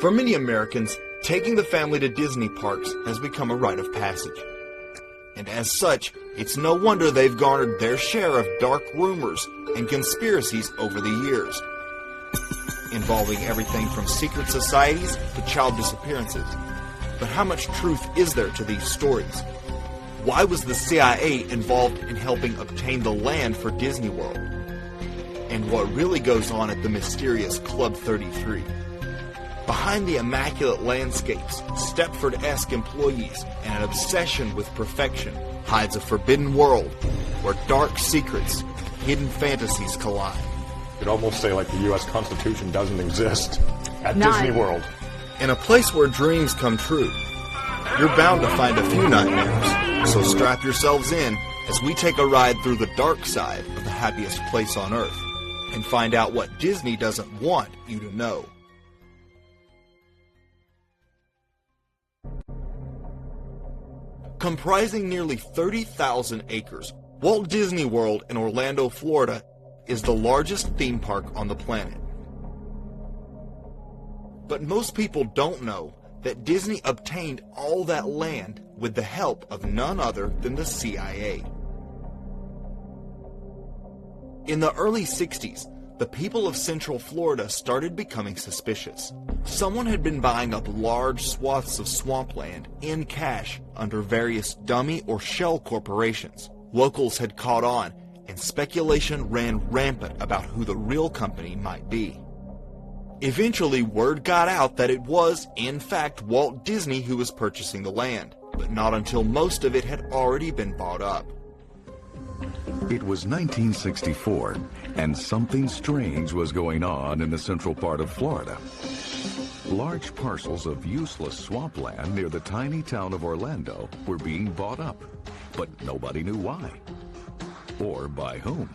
For many Americans, taking the family to Disney parks has become a rite of passage. And as such, it's no wonder they've garnered their share of dark rumors and conspiracies over the years, involving everything from secret societies to child disappearances. But how much truth is there to these stories? Why was the CIA involved in helping obtain the land for Disney World? And what really goes on at the mysterious Club 33? Behind the immaculate landscapes, Stepford-esque employees, and an obsession with perfection hides a forbidden world where dark secrets, hidden fantasies collide. You could almost say like the U.S. Constitution doesn't exist at Disney World. In a place where dreams come true, you're bound to find a few nightmares. So strap yourselves in as we take a ride through the dark side of the happiest place on Earth and find out what Disney doesn't want you to know. Comprising nearly 30,000 acres, Walt Disney World in Orlando, Florida is the largest theme park on the planet. But most people don't know that Disney obtained all that land with the help of none other than the CIA. In the early 60s, the people of Central Florida started becoming suspicious. Someone had been buying up large swaths of swampland in cash under various dummy or shell corporations. Locals had caught on, and speculation ran rampant about who the real company might be. Eventually, word got out that it was, in fact, Walt Disney who was purchasing the land, but not until most of it had already been bought up. It was 1964, and something strange was going on in the central part of Florida. Large parcels of useless swampland near the tiny town of Orlando were being bought up, but nobody knew why or by whom.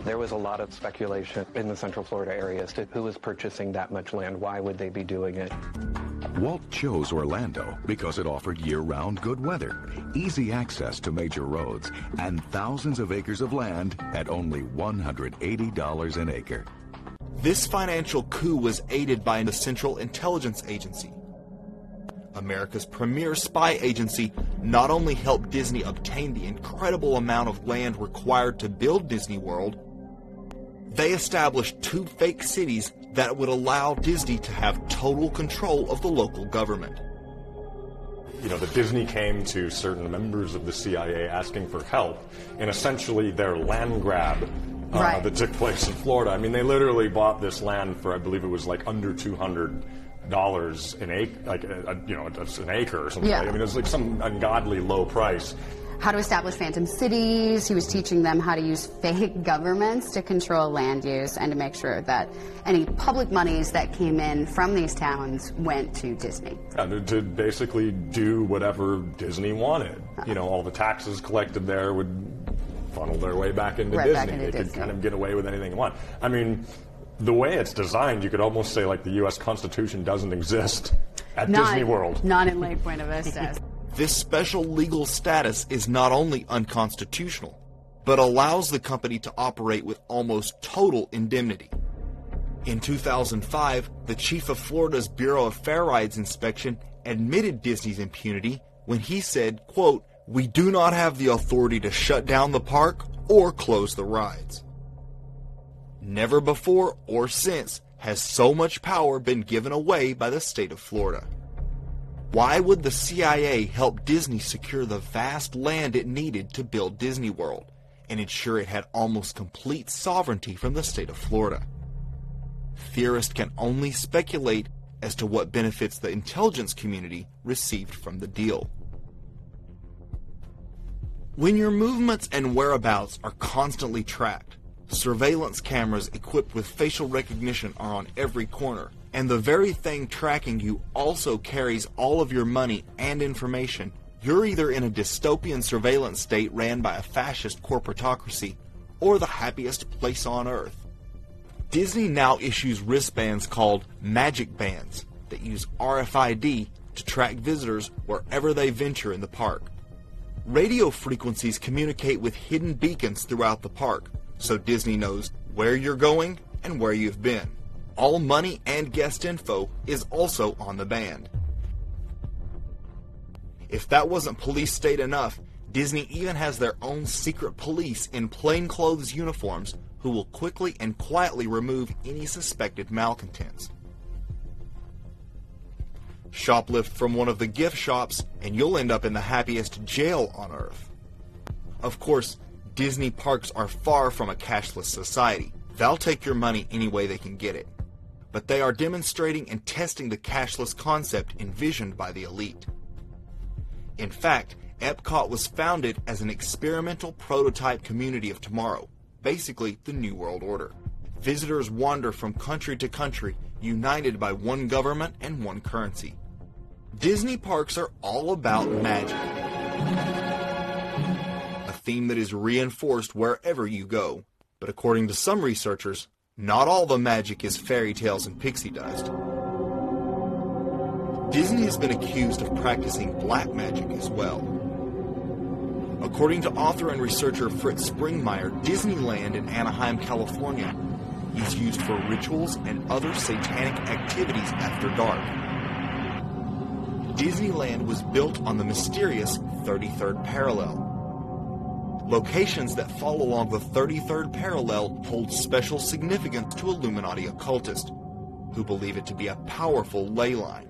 There was a lot of speculation in the Central Florida area as to who was purchasing that much land. Why would they be doing it? Walt chose Orlando because it offered year-round good weather, easy access to major roads, and thousands of acres of land at only $180 an acre. This financial coup was aided by the Central Intelligence Agency. America's premier spy agency not only helped Disney obtain the incredible amount of land required to build Disney World, they established 2 fake cities that would allow Disney to have total control of the local government. You know, the Disney came to certain members of the CIA asking for help in essentially their land grab that took place in Florida. I mean, they literally bought this land for, I believe it was like under $200 an acre, like an acre or something. Yeah. I mean, it was like some ungodly low price. How to establish phantom cities. He was teaching them how to use fake governments to control land use and to make sure that any public monies that came in from these towns went to Disney. To basically do whatever Disney wanted. You know, all the taxes collected there would funnel their way back into Disney. They could kind of get away with anything they want. I mean, the way it's designed, you could almost say like the U.S. Constitution doesn't exist at Disney World. Not in Lake Buena Vista. This special legal status is not only unconstitutional, but allows the company to operate with almost total indemnity. In 2005, the chief of Florida's Bureau of Fair Rides Inspection admitted Disney's impunity when he said, quote, "We do not have the authority to shut down the park or close the rides." Never before or since has so much power been given away by the state of Florida. Why would the CIA help Disney secure the vast land it needed to build Disney World and ensure it had almost complete sovereignty from the state of Florida? Theorists can only speculate as to what benefits the intelligence community received from the deal. When your movements and whereabouts are constantly tracked, surveillance cameras equipped with facial recognition are on every corner, and the very thing tracking you also carries all of your money and information, you're either in a dystopian surveillance state ran by a fascist corporatocracy or the happiest place on Earth. Disney now issues wristbands called Magic Bands that use RFID to track visitors wherever they venture in the park. Radio frequencies communicate with hidden beacons throughout the park, so Disney knows where you're going and where you've been. All money and guest info is also on the band. If that wasn't police state enough, Disney even has their own secret police in plainclothes uniforms who will quickly and quietly remove any suspected malcontents. Shoplift from one of the gift shops and you'll end up in the happiest jail on earth. Of course, Disney parks are far from a cashless society. They'll take your money any way they can get it. But they are demonstrating and testing the cashless concept envisioned by the elite. In fact, Epcot was founded as an experimental prototype community of tomorrow, basically the New World Order. Visitors wander from country to country, united by one government and one currency. Disney parks are all about magic, a theme that is reinforced wherever you go. But according to some researchers, not all the magic is fairy tales and pixie dust. Disney has been accused of practicing black magic as well. According to author and researcher Fritz Springmeier, Disneyland in Anaheim, California is used for rituals and other satanic activities after dark. Disneyland was built on the mysterious 33rd parallel. Locations that fall along the 33rd parallel hold special significance to Illuminati occultists, who believe it to be a powerful ley line.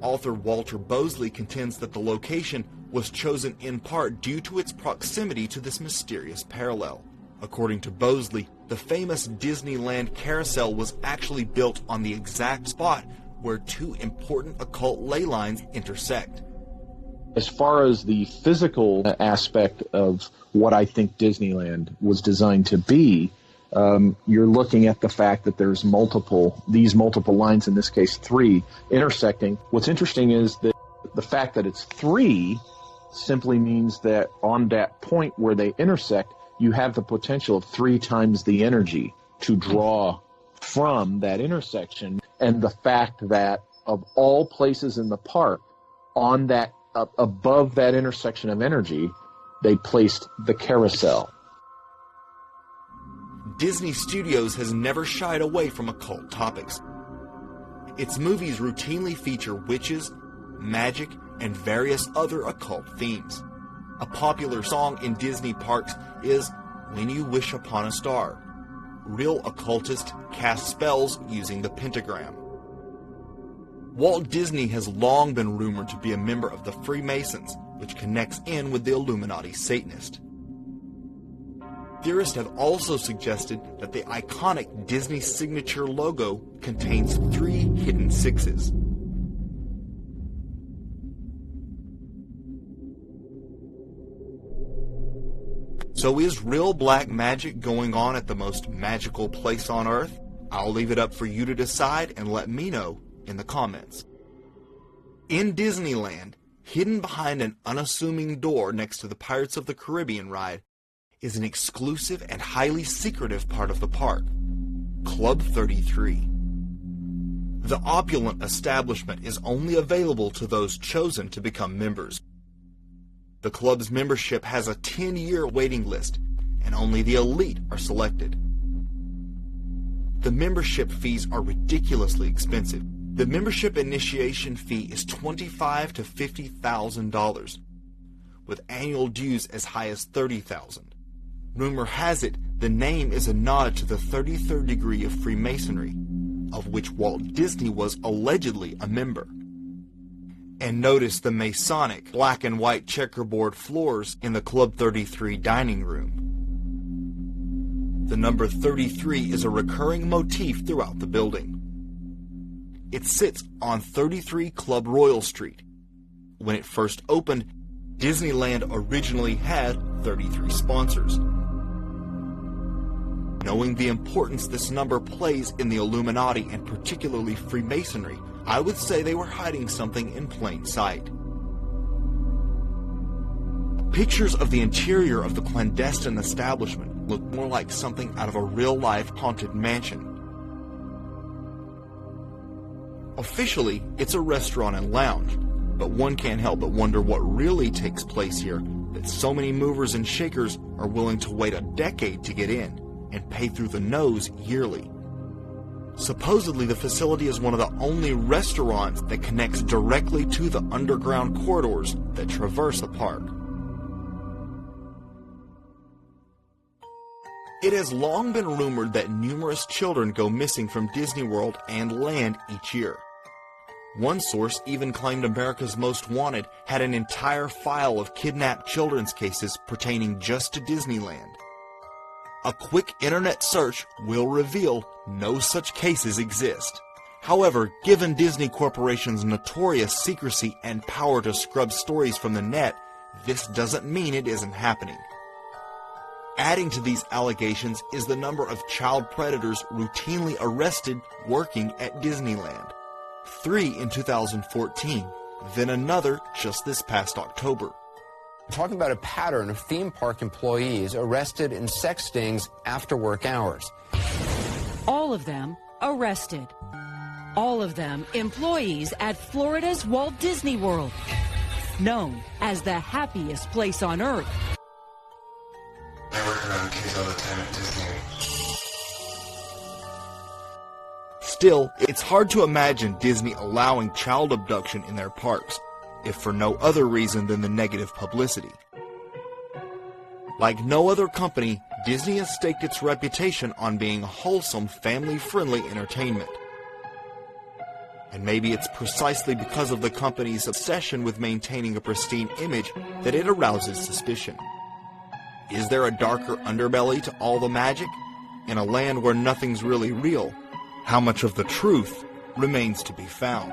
Author Walter Bosley contends that the location was chosen in part due to its proximity to this mysterious parallel. According to Bosley, the famous Disneyland carousel was actually built on the exact spot where two important occult ley lines intersect. As far as the physical aspect of what I think Disneyland was designed to be, you're looking at the fact that there's these multiple lines, in this case 3, intersecting. What's interesting is that the fact that it's 3 simply means that on that point where they intersect, you have the potential of 3 times the energy to draw from that intersection. And the fact that of all places in the park, on that above that intersection of energy, they placed the carousel. Disney Studios has never shied away from occult topics. Its movies routinely feature witches, magic, and various other occult themes. A popular song in Disney parks is When You Wish Upon a Star. Real occultists cast spells using the pentagram. Walt Disney has long been rumored to be a member of the Freemasons, which connects in with the Illuminati Satanist. Theorists have also suggested that the iconic Disney signature logo contains 3 hidden 6s. So is real black magic going on at the most magical place on Earth? I'll leave it up for you to decide and let me know in the comments. In Disneyland, hidden behind an unassuming door next to the Pirates of the Caribbean ride, is an exclusive and highly secretive part of the park, Club 33. The opulent establishment is only available to those chosen to become members. The club's membership has a 10-year waiting list, and only the elite are selected. The membership fees are ridiculously expensive. The membership initiation fee is $25,000 to $50,000, with annual dues as high as $30,000. Rumor has it the name is a nod to the 33rd degree of Freemasonry, of which Walt Disney was allegedly a member. And notice the Masonic black and white checkerboard floors in the Club 33 dining room. The number 33 is a recurring motif throughout the building. It sits on 33 Club Royal Street. When it first opened, Disneyland originally had 33 sponsors. Knowing the importance this number plays in the Illuminati and particularly Freemasonry, I would say they were hiding something in plain sight. Pictures of the interior of the clandestine establishment look more like something out of a real-life haunted mansion. Officially, it's a restaurant and lounge, but one can't help but wonder what really takes place here that so many movers and shakers are willing to wait a decade to get in and pay through the nose yearly. Supposedly, the facility is one of the only restaurants that connects directly to the underground corridors that traverse the park. It has long been rumored that numerous children go missing from Disney World and land each year. One source even claimed America's Most Wanted had an entire file of kidnapped children's cases pertaining just to Disneyland. A quick internet search will reveal no such cases exist. However, given Disney Corporation's notorious secrecy and power to scrub stories from the net, this doesn't mean it isn't happening. Adding to these allegations is the number of child predators routinely arrested working at Disneyland. 3 in 2014, then another just this past October. Talking about a pattern of theme park employees arrested in sex stings after work hours. All of them arrested. All of them employees at Florida's Walt Disney World, known as the happiest place on earth. I work around kids all the time at Disney. Still, it's hard to imagine Disney allowing child abduction in their parks, if for no other reason than the negative publicity. Like no other company, Disney has staked its reputation on being wholesome, family-friendly entertainment. And maybe it's precisely because of the company's obsession with maintaining a pristine image that it arouses suspicion. Is there a darker underbelly to all the magic? In a land where nothing's really real, how much of the truth remains to be found?